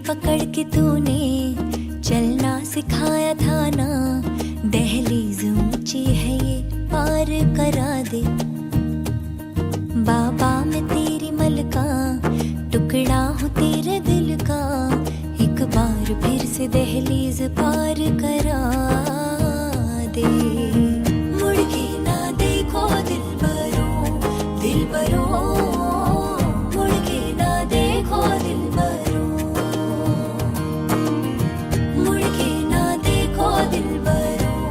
पकड़ के तूने चलना सिखाया था ना, दहलीज ऊंची है ये पार करा दे। बाबा मैं तेरी मलका, टुकड़ा हूँ तेरे दिल का, एक बार फिर से दहलीज पार करा दे। मुड़ के ना देखो दिलबरों, दिलबरों, मुड़ के ना देखो दिलबरों, मुड़ के ना देखो दिलबरों,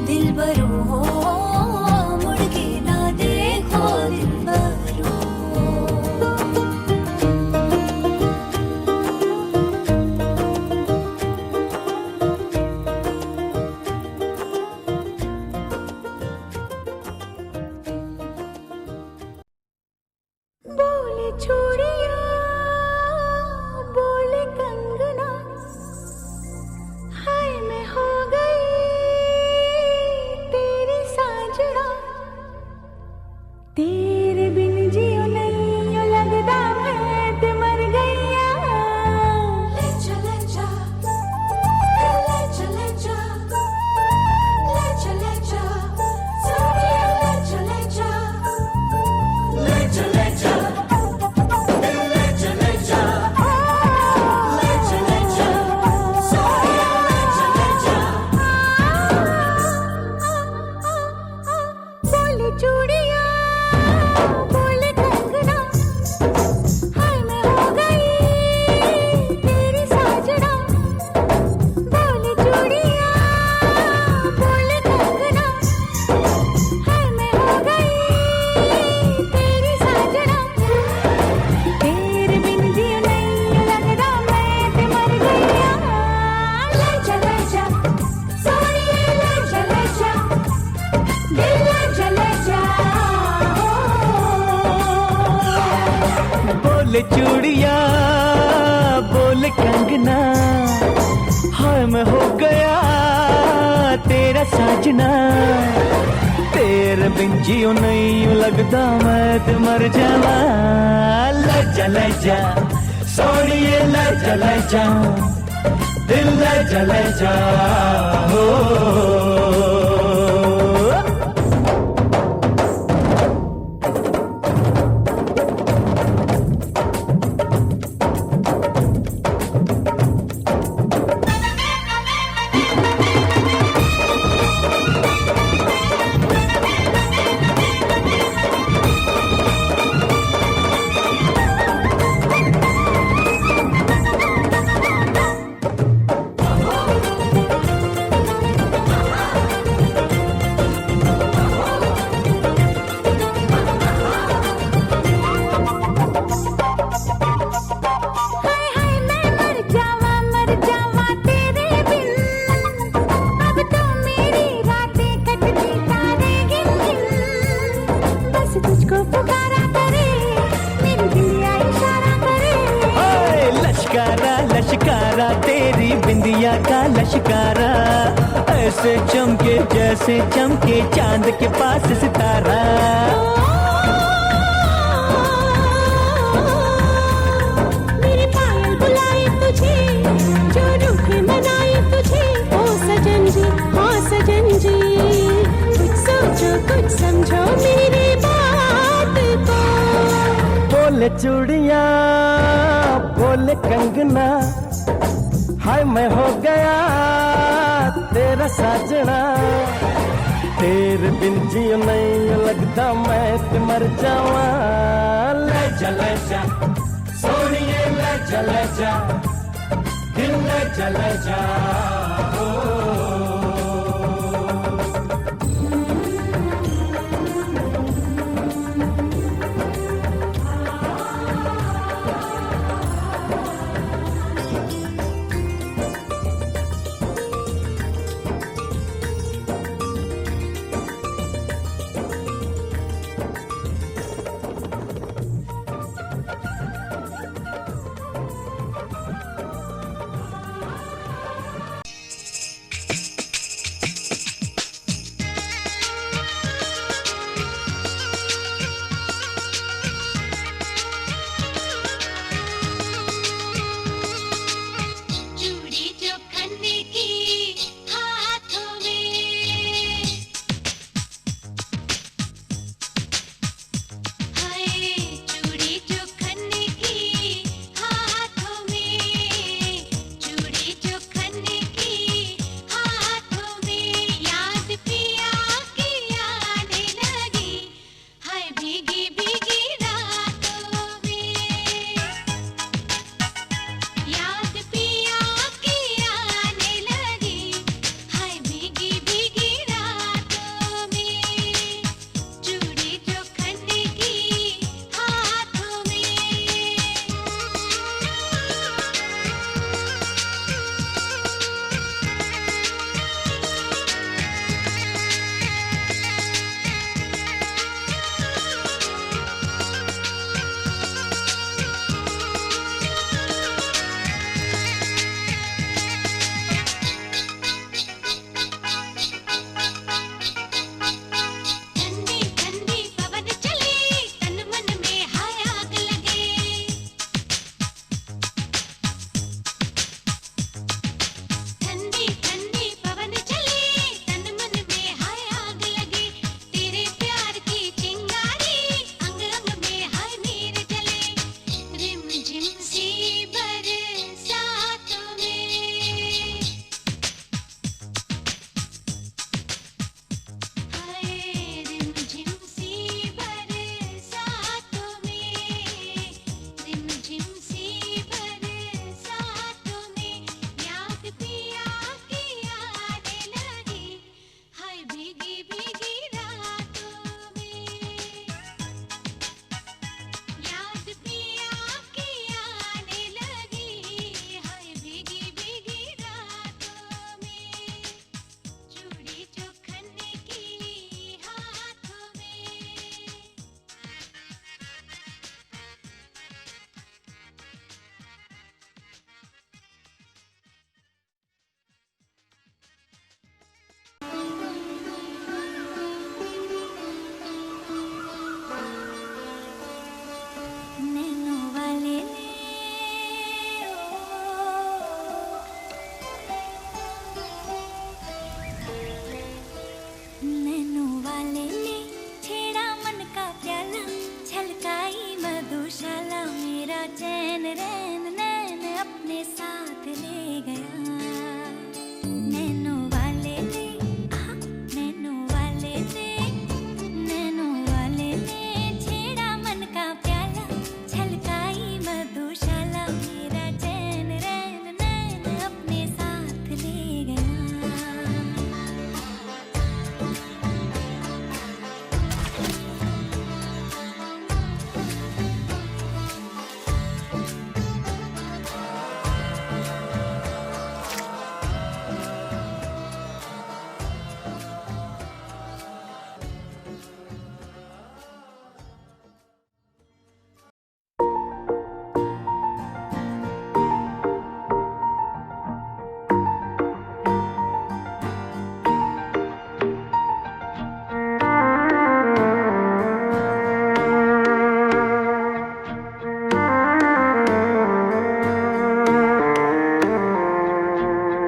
दिलबरों, मुड़ के ना देखो दिलबरों। बोले चूड़िया, बोले कंगना, हाय मैं हो गई तेरी साजना, तेरे बिन जियो नहीं लगता मैं ते मर गईया। ले चले जा, ले चले जा, ले चले जा, सोनिया ले चले जा, ले चले जा, ले चले जा, ले चले जा, सोनिया ले चले जा। बोले चूड़िया, बोले कंगना, हाय मैं हो गई तेरी साजना, बोले चूड़िया, बोले कंगना, हाय मैं हो गई तेरी साजना, तेरे बिन जियो नहीं लगता मैं ते मर गईया। ले चले जा, सोनिया ले चले जा, दिल ले चले जा। बोले चूड़िया, बोले कंगना, हाय मैं हो गया तेरा साजना, तेरे बिन जियो नहीं लगता मैं ते मर जावा। ले चले जा, सोनिए ले चले जा, दिल ले चले जा, हो। हाय हाय मैं मर जावा तेरे बिन, अब तो मेरी रातें कटती तारे गिन गिन, बस तुझको पुकारा करे मेरी दिलिया इशारा करे। ओए लश्कारा लश्कारा तेरी बिंदिया का लश्कारा, ऐसे चमके जैसे चमके चांद के पास सितारा। मेरे पायल बुलाए तुझे, जो रूठे मनाए तुझे, ओ सजन जी, ओ सजन जी, कुछ सोचो कुछ समझो मेरी बात को। बोले चूड़ियां बोले कंगना, हाय मैं हो गया तेरा साजना। तेरे बिन जियो नहीं लगता मैं ते मर जावा। ले जा सोनिए ले जा दिल ले जा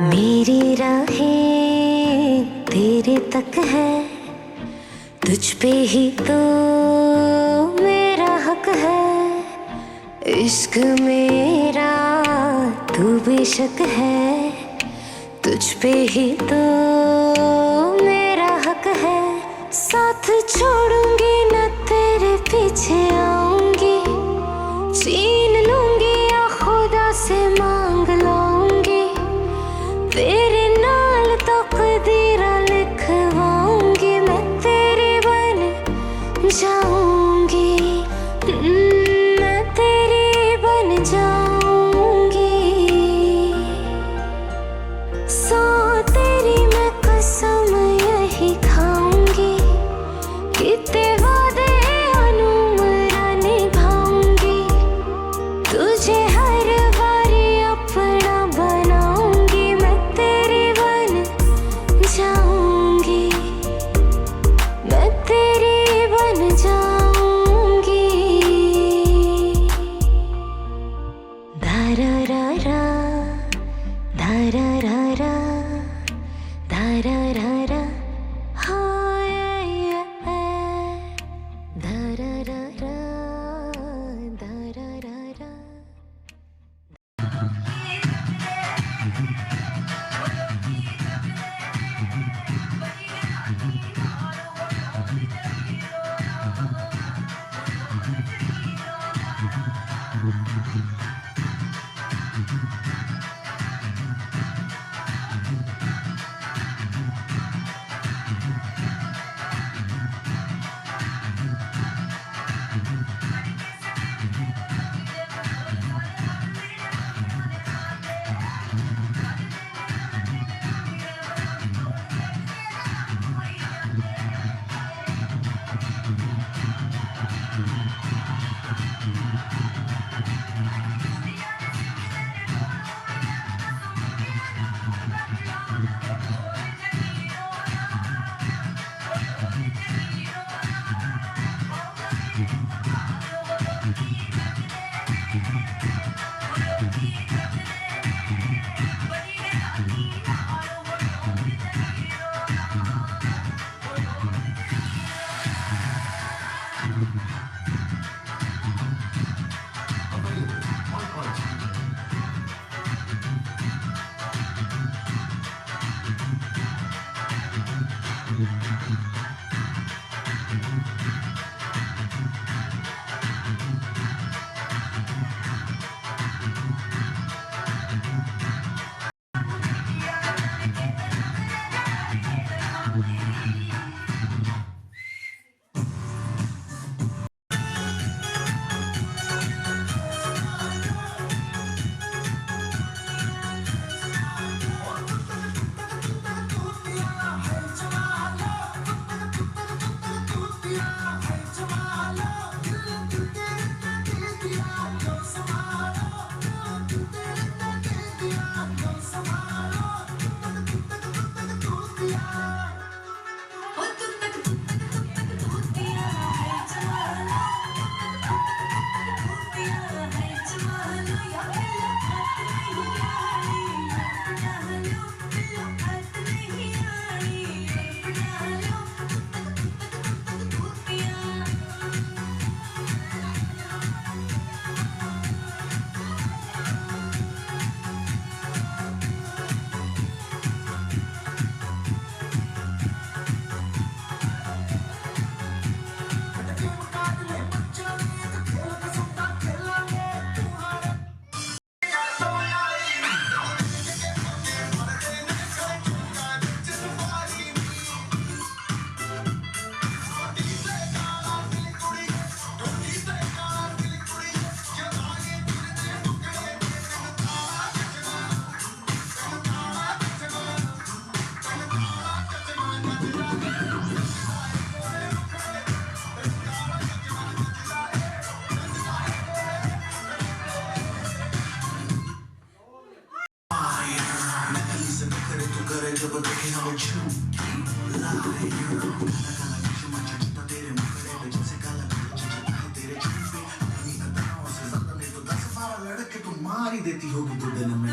मेरी राहें तेरे तक है, तुझ पे ही तो मेरा हक है। इश्क मेरा तू बेशक है, तुझ पे ही तो मेरा हक है। साथ छोड़ूंगी न तेरे पीछे आऊंगी, छीन लूंगी या खुदा से मांग लाऊंगी, तेरे नाल तकदीरा लिखवाऊंगी, मैं तेरी बन जाऊंगी, मैं तेरी बन जाऊंगी। सो तेरी मैं कसम यही खाऊंगी, कितने वादे अनुमरा निभाऊंगी, तुझे हर बारी अपना बनाऊंगी, मैं तेरी बन जाऊंगी, मैं तेरी बन जाऊंगी। धारा रा रा, धारा रा रा, धारा रा रा, हाय धारा रा रा, धारा रा रा। देती होगी 2 दिन में।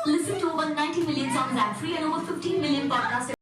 Listen to over 90 million songs ad free and over 15 million podcasts.